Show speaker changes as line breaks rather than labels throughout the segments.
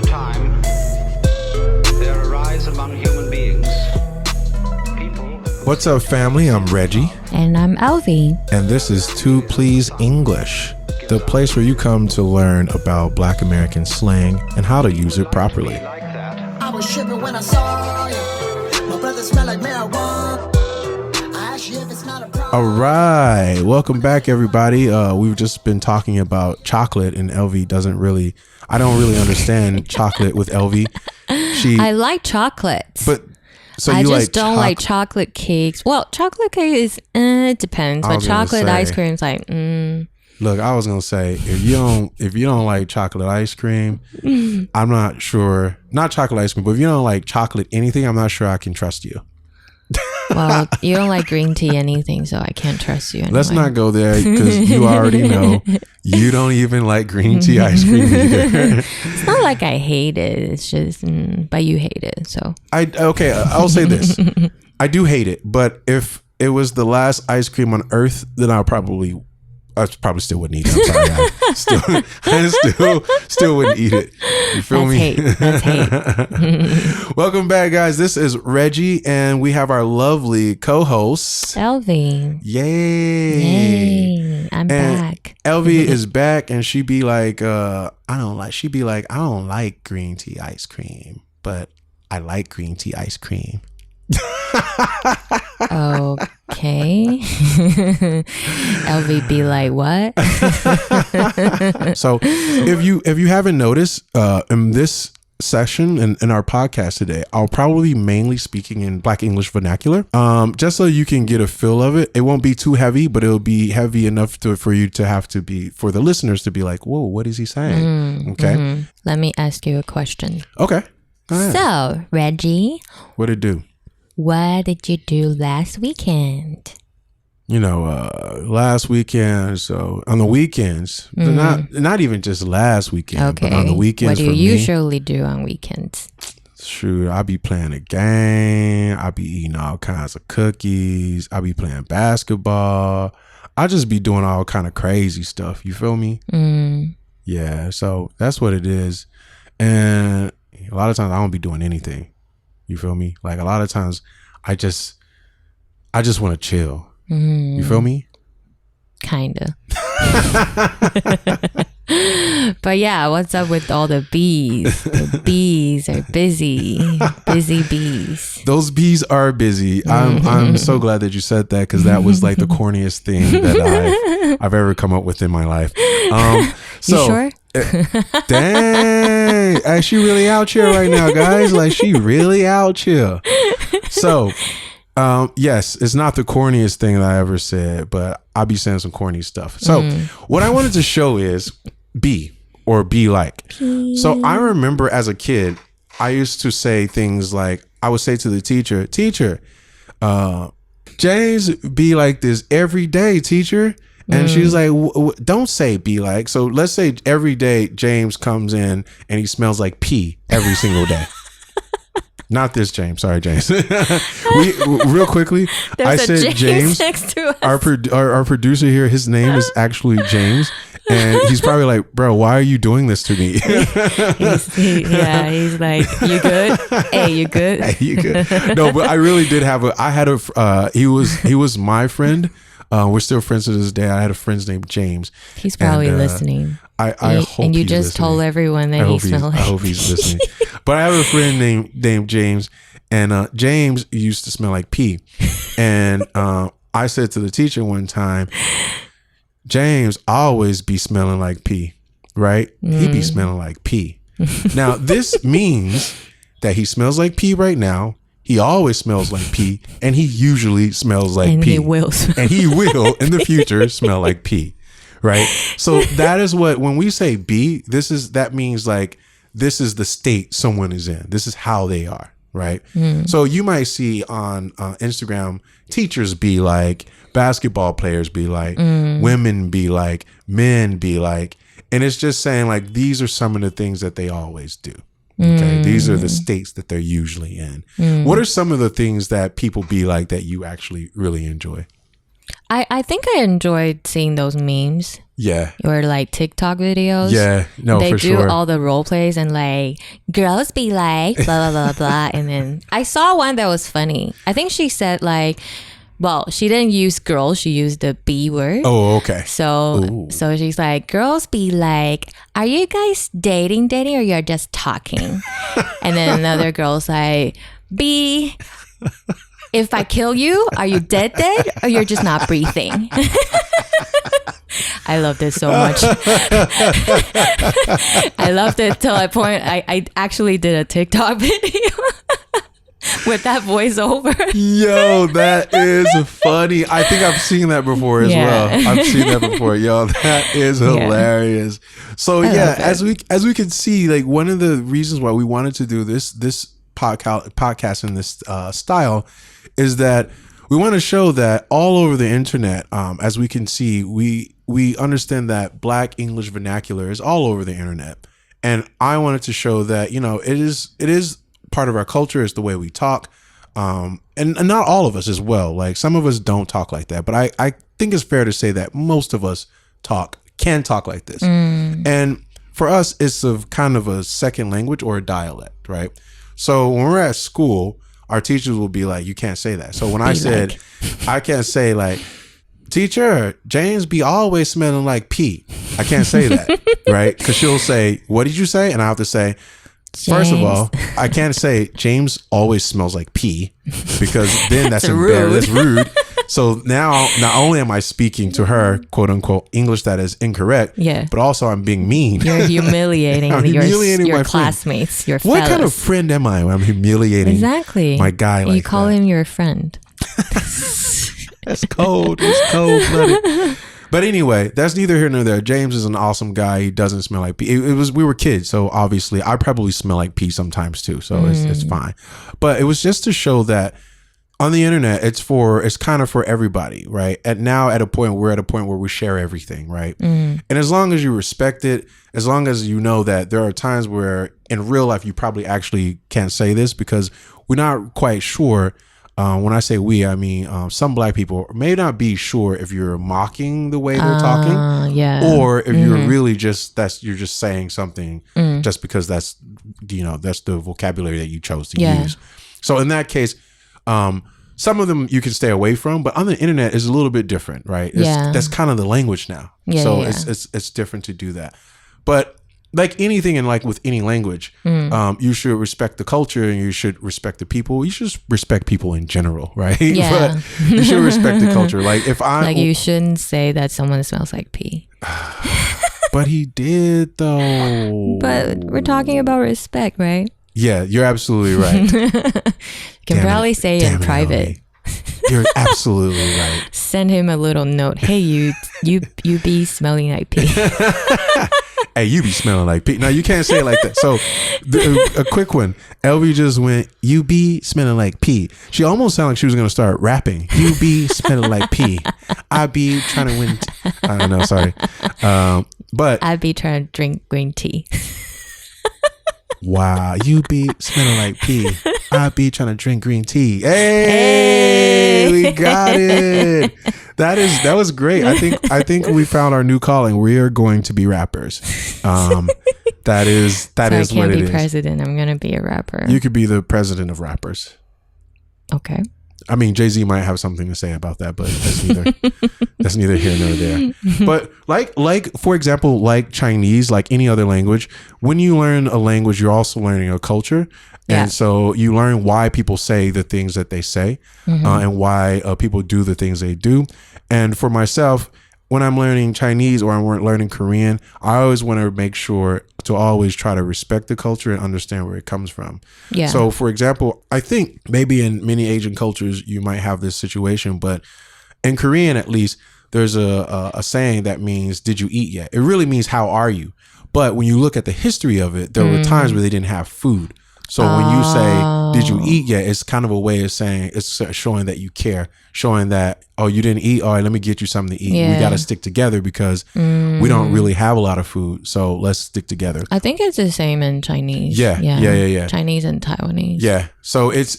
to time, there arise among human beings people.
What's up, family? I'm Reggie.
And I'm Elvi.
And this is To Please English, the place where you come to learn about Black American slang and how to use it properly.
Like that.
I was tripping when I saw you. My brother smelled like marijuana. I asked you if it's not a problem.
All right. Welcome back, everybody. We've just been talking about chocolate, and Elvi I don't really understand chocolate with Elvi.
I like chocolate.
But so
I
you
just
like
don't like chocolate cakes. Well, chocolate cake is, it depends. But chocolate ice cream is like,
Look, I was gonna say if you don't like chocolate ice cream, I'm not sure. Not chocolate ice cream, but if you don't like chocolate anything, I'm not sure I can trust you.
Well, you don't like green tea anything, so I can't trust you anyway.
Let's not go there because you already know you don't even like green tea ice cream either.
It's not like I hate it. It's just, but you hate it, so.
I'll say this. I do hate it, but if it was the last ice cream on earth, then I probably still wouldn't eat it. I'm sorry. I still wouldn't eat it. You feel me?
That's hate.
Welcome back, guys. This is Reggie, and we have our lovely co-host,
Elvi.
Yay.
I'm back.
Elvi is back, and she be like, I don't like green tea ice cream, but I like green tea ice cream.
Okay. Elvi be like, what?
So if you haven't noticed, in this session in our podcast today, I'll probably be mainly speaking in Black English vernacular, just so you can get a feel of it. It won't be too heavy, but it'll be heavy enough for the listeners to be like, whoa, what is he saying? Okay.
Let me ask you a question.
Okay. Go ahead.
So, Reggie,
What'd it do?
what did you do last weekend?
Last weekend, so on the weekends, not even just last weekend,
Okay.
but on the weekends.
What do
for
you
me,
usually do on weekends?
shoot, I be playing a game. I be eating all kinds of cookies. I be playing basketball. I just be doing all kind of crazy stuff. You feel me? Yeah. So that's what it is. And a lot of times I don't be doing anything. You feel me? Like a lot of times I just want to chill. You feel me?
Kinda. But yeah, what's up with all the bees? The bees are busy. Busy bees.
Those bees are busy. I'm so glad that you said that, because that was like the corniest thing that I've ever come up with in my life. So,
you sure?
Dang, hey, she really out here right now, guys. Like, she really out here. So, yes, it's not the corniest thing that I ever said, but I'll be saying some corny stuff. So what I wanted to show is be, or be like. So I remember as a kid, I used to say things like, I would say to the teacher, James be like this every day, teacher. And she's like, don't say be like. So let's say every day James comes in and he smells like pee every single day. Not this James. Sorry, James. Real quickly, I said James
next to us.
Our producer here, his name is actually James. And he's probably like, bro, why are you doing this to me?
He's like, you good? Hey, you good?
Hey, you good? No, but I really did have he was my friend. We're still friends to this day. I had a friend named James.
He's probably listening.
I hope
and you
he's
just
listening.
told everyone that he smelled like.
I hope he's listening. But I have a friend named James, and James used to smell like pee. And I said to the teacher one time, James always be smelling like pee, right? He be smelling like pee. Now, this means that he smells like pee right now. He always smells like pee, and he usually smells like
and
pee.
He will
and he will in the future smell like pee, right? So that is what, when we say be, that means like, this is the state someone is in. This is how they are, right? So you might see on Instagram, teachers be like, basketball players be like, women be like, men be like, and it's just saying like, these are some of the things that they always do. Okay, these are the states that they're usually in. What are some of the things that people be like that you actually really enjoy?
I think I enjoyed seeing those memes
Yeah.
or like TikTok videos.
Yeah. No,
They
for
do
sure.
all the role plays and like girls be like blah blah blah blah. And then I saw one that was funny. I think she said like, well, she didn't use girls, she used the B word.
Oh, okay.
So she's like, girls be like, are you guys dating or you're just talking? And then another girl's like, B, if I kill you, are you dead or you're just not breathing? I loved it so much. I loved it till a point I actually did a TikTok video with that voiceover.
Yo, that is funny. I think I've seen that before as well. I've seen that before. Yo, that is hilarious. So yeah, as we can see, like one of the reasons why we wanted to do this podcast in this style is that we want to show that all over the internet, as we can see, we understand that Black English vernacular is all over the internet, and I wanted to show that it is part of our culture. Is the way we talk, and not all of us as well. Like some of us don't talk like that, but I think it's fair to say that most of us can talk like this, and for us, it's kind of a second language or a dialect, right? So when we're at school, our teachers will be like, you can't say that. So when I said, I can't say like, teacher, James be always smelling like pee. I can't say that, right? Because she'll say, what did you say? And I have to say, first of all, I can't say James always smells like pee because then that's embarrassing. That's rude. So now, not only am I speaking to her, quote unquote, English that is incorrect, but also I'm being mean.
You're humiliating, your classmates, your fellows.
What kind of friend am I when I'm humiliating my guy like that?
You call him your friend.
That's cold. It's cold-blooded. But anyway, that's neither here nor there. James is an awesome guy. He doesn't smell like pee. We were kids, so obviously I probably smell like pee sometimes too. So it's fine. But it was just to show that on the internet, it's kind of for everybody, right? And now we're at a point where we share everything, right? And as long as you respect it, as long as you know that there are times where in real life you probably actually can't say this because we're not quite sure. When I say we, I mean some Black people may not be sure if you're mocking the way they're talking, or if you're really you're just saying something just because that's the vocabulary that you chose to use. So in that case, some of them you can stay away from, but on the internet is a little bit different, right? That's kind of the language now. It's different to do that. But like anything and like with any language, you should respect the culture and you should respect the people. You should respect people in general, right?
Yeah.
But you should respect the culture. Like
you shouldn't say that someone smells like pee.
But he did though.
But we're talking about respect, right?
Yeah, you're absolutely right.
You can probably say in private.
You're absolutely right.
Send him a little note. Hey, you be smelling like pee.
Hey, you be smelling like pee. No, you can't say it like that. So a quick one. Elvi just went, you be smelling like pee. She almost sounded like she was going to start rapping. You be smelling like pee. I be trying to win. I don't know. Sorry. But
I be trying to drink green tea.
Wow, you be smelling like pee. I be trying to drink green tea. Hey, we got it. That was great. I think we found our new calling. We are going to be rappers. That is what it is. I can't be
president. I'm gonna be a rapper.
You could be the president of rappers.
Okay.
I mean, Jay-Z might have something to say about that, but that's neither here nor there. But like for example, like Chinese, like any other language, when you learn a language, you're also learning a culture. And so you learn why people say the things that they say, and why people do the things they do. And for myself, when I'm learning Chinese or I'm learning Korean, I always want to make sure to always try to respect the culture and understand where it comes from. Yeah. So, for example, I think maybe in many Asian cultures, you might have this situation, but in Korean, at least, there's a saying that means, did you eat yet? It really means, how are you? But when you look at the history of it, there were times where they didn't have food. So when you say, did you eat yet? It's kind of a way of saying, it's showing that you care, showing that, oh, you didn't eat. All right, let me get you something to eat. Yeah. We got to stick together because we don't really have a lot of food. So let's stick together.
I think it's the same in Chinese.
Yeah.
Chinese and Taiwanese.
Yeah. So it's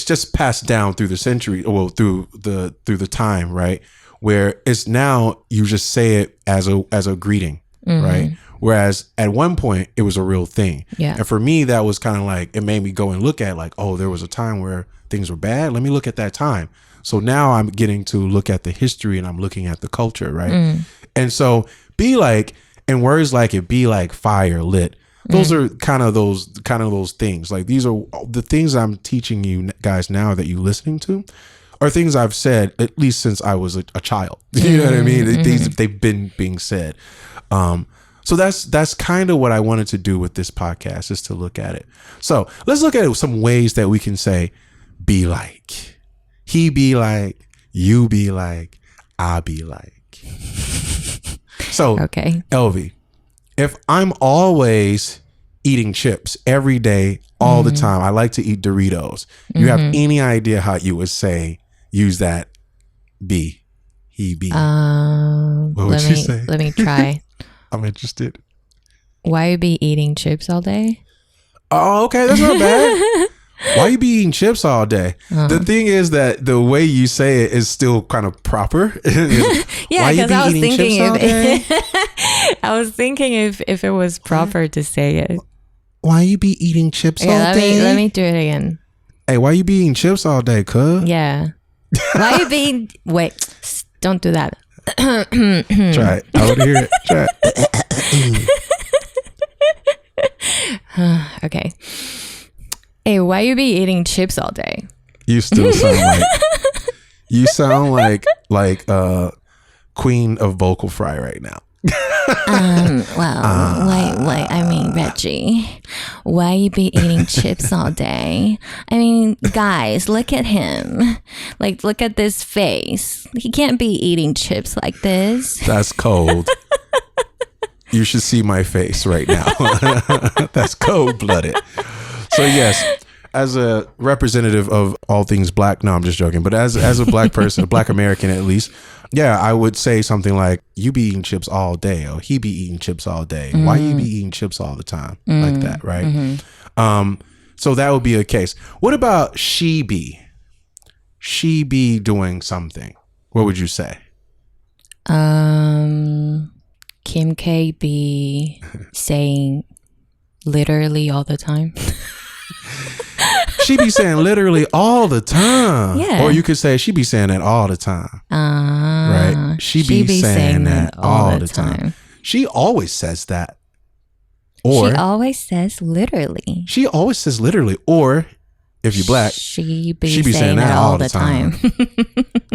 just passed down through the century, well, through the time, right? where it's now you just say it as a greeting, right? Whereas at one point it was a real thing.
Yeah.
And for me, that was kind of like, it made me go and look at like, oh, there was a time where things were bad. Let me look at that time. So now I'm getting to look at the history and I'm looking at the culture, right? And so be like, and words like it, be like, fire, lit. Those are kind of those things. Like these are the things I'm teaching you guys now that you're listening to are things I've said at least since I was a child. You know what I mean? They've been being said. So that's kind of what I wanted to do with this podcast, is to look at it. So let's look at some ways that we can say, be like, he be like, you be like, I be like. So,
Okay.
Elvi, if I'm always eating chips every day, all the time, I like to eat Doritos. You have any idea how you would say, use that be, he be? What would you say?
Let me try.
I'm interested.
Why you be eating chips all day?
Oh, okay. That's not bad. Why you be eating chips all day? The thing is that the way you say it is still kind of proper.
Yeah, because I was thinking
I
was thinking if it was proper to say it.
Why you be eating chips all day?
Let me do it again.
Hey, why you be eating chips all day, cuz?
Yeah. Why you be wait, don't do that.
Try it. I want to hear it. Try it.
Okay. Hey, why you be eating chips all day?
You still sound like queen of vocal fry right now.
Wait, I mean, Reggie, why you be eating chips all day? I mean, guys, look at him. Like, look at this face. He can't be eating chips like this.
That's cold. You should see my face right now. That's cold-blooded. So yes, as a representative of all things black, no, I'm just joking, but as a black person, a black American at least, yeah, I would say something like, you be eating chips all day, or he be eating chips all day. Why you be eating chips all the time? Like that, right? So that would be a case. What about she be? She be doing something. What would you say?
Kim K be saying literally all the time.
She be saying literally all the time.
Yeah.
Or you could say she be saying that all the time. Right? She be saying that all the time. She always says that. Or
she always says literally.
She always says literally. Or if you're black,
she be saying that all the time.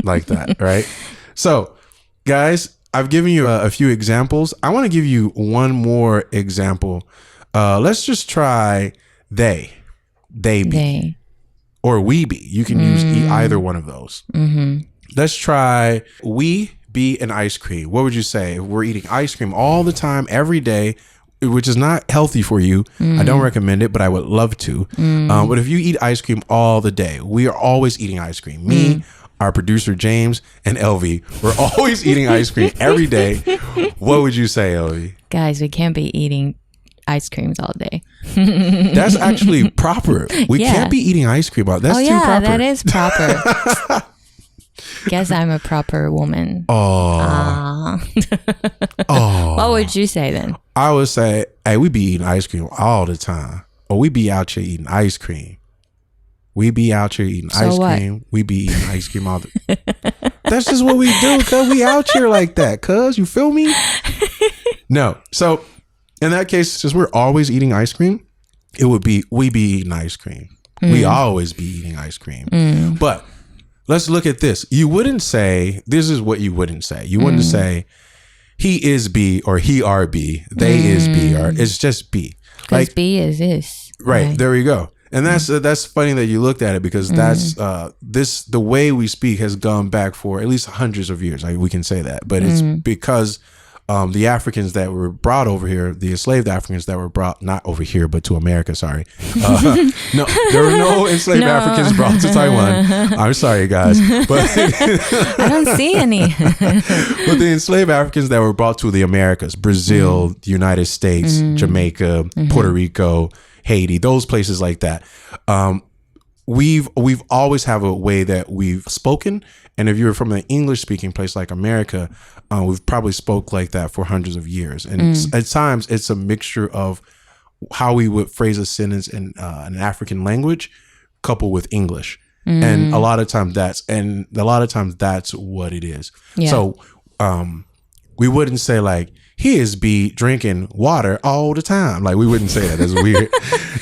Like that, right? So, guys, I've given you a few examples. I want to give you one more example. Let's just try they be, or we be. You can use either one of those. Let's try we be an ice cream. What would you say if we're eating ice cream all the time, every day, which is not healthy for you? I don't recommend it, but I would love to. But if you eat ice cream all the day, we are always eating ice cream. Me, our producer James, and Elvi, we're always eating ice cream every day. What would you say, Elvi?
Guys, we can't be eating ice creams all day.
That's actually proper. We can't be eating ice cream all day. That's too proper.
That is proper. Guess I'm a proper woman.
Oh.
What would you say then?
I would say, hey, we be eating ice cream all the time. Or we be out here eating ice cream. We be out here eating ice cream. We be eating ice cream all the That's just what we do, cuz we out here like that, cuz. You feel me? No. So in that case, since we're always eating ice cream, it would be we be eating ice cream. We always be eating ice cream. But let's look at this. You wouldn't say, this is what you wouldn't say. You wouldn't say he is B or he are B. They is B, or it's just B.
Because B is this.
Right. There we go. And that's funny that you looked at it, because that's the way we speak has gone back for at least hundreds of years. We can say that, but it's because the Africans that were brought over here, the enslaved Africans that were brought not over here but to America. Sorry, no, there were no enslaved Africans brought to Taiwan. I'm sorry, guys, but
I don't see any.
But the enslaved Africans that were brought to the Americas, Brazil, the United States, Jamaica, Puerto Rico, Haiti, those places like that. we've always have a way that we've spoken. And if you're from an English speaking place like America, we've probably spoke like that for hundreds of years. And at times it's a mixture of how we would phrase a sentence in an African language coupled with English. And a lot of times that's what it is.
Yeah.
So we wouldn't say like, he is be drinking water all the time. Like we wouldn't say that. That's weird.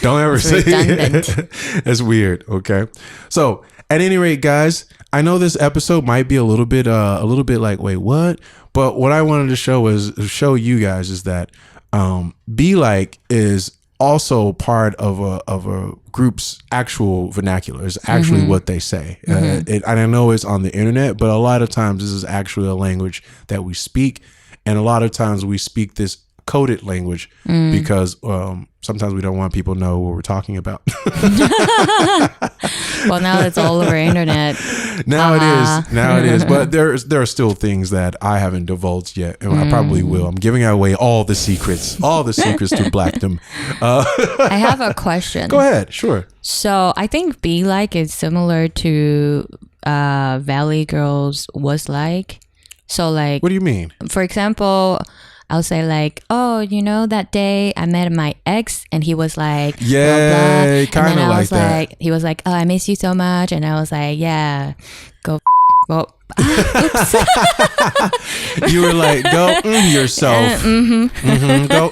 Don't ever say it. That's weird. Okay. So at any rate, guys, I know this episode might be a little bit like, wait, what? But what I wanted to show you guys is that be like is also part of a group's actual vernacular. Is actually what they say. And I know it's on the internet, but a lot of times this is actually a language that we speak. And a lot of times we speak this coded language because sometimes we don't want people to know what we're talking about.
Well, now it's all over internet.
Now it is. But there are still things that I haven't divulged yet, and I probably will. I'm giving away all the secrets to Blackdom.
I have a question.
Go ahead. Sure.
So I think be like is similar to Valley Girls was like. So like,
what do you mean?
For example, I'll say like, oh, you know, that day I met my ex and he was like,
yeah, kind of like that.
Like, he was like, oh, I miss you so much. And I was like, yeah, go. Oops.
You were like, go yourself. Go.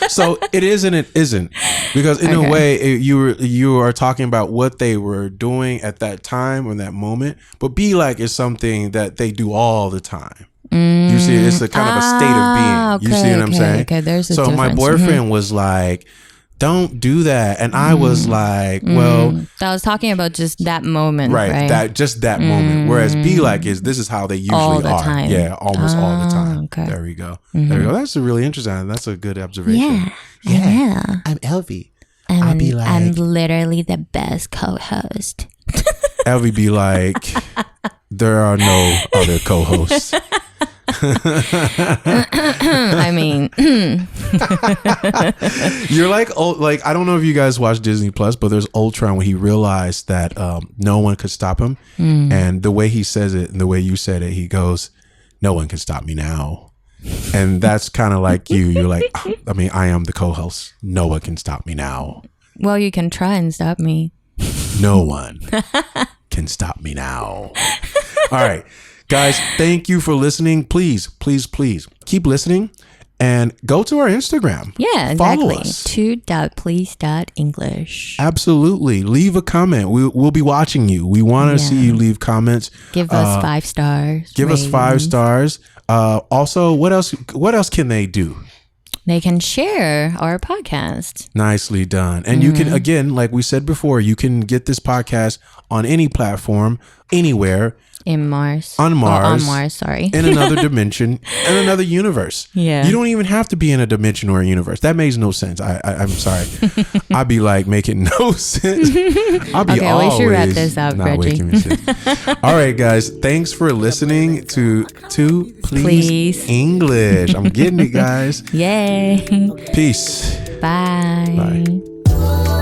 So it is and it isn't, because in a way you are talking about what they were doing at that time or that moment. But be like is something that they do all the time. You see, it's a kind of a state of being. You see what I'm saying?
Okay, there's a
so
difference.
My boyfriend was like, don't do that, and I was like, well,
I was talking about just that moment, right?
That moment. Whereas be like this is how they usually
all the
are.
time.
Yeah, almost all the time.
Okay.
There we go. There we go. That's a really interesting. That's a good observation.
Yeah.
I'm Elvi.
I'm literally the best co-host.
Elvi be like, there are no other co-hosts.
I mean,
you're like, I don't know if you guys watch Disney Plus, but there's Ultron when he realized that no one could stop him. And the way he says it and the way you said it, he goes, no one can stop me now. And that's kind of like you're like, I am the co-host. No one can stop me now.
Well, you can try and stop me.
No one can stop me now. All right. Guys, thank you for listening. Please keep listening and go to our Instagram.
Yeah, exactly.
Follow us.
to.please.english.
Absolutely. Leave a comment. We'll be watching you. We want to see you leave comments.
Give us 5 stars.
Give us 5 stars. Also, what else can they do?
They can share our podcast.
Nicely done. And you can, again, like we said before, you can get this podcast on any platform, anywhere.
On Mars, sorry.
In another dimension, in another universe.
Yeah.
You don't even have to be in a dimension or a universe. That makes no sense. I'm sorry. I'd be like making no sense. I'll be
okay, we should wrap this up,
not
Reggie.
making sense. All right, guys. Thanks for listening to Please English. I'm getting it, guys.
Yay.
Peace.
Bye.
Bye.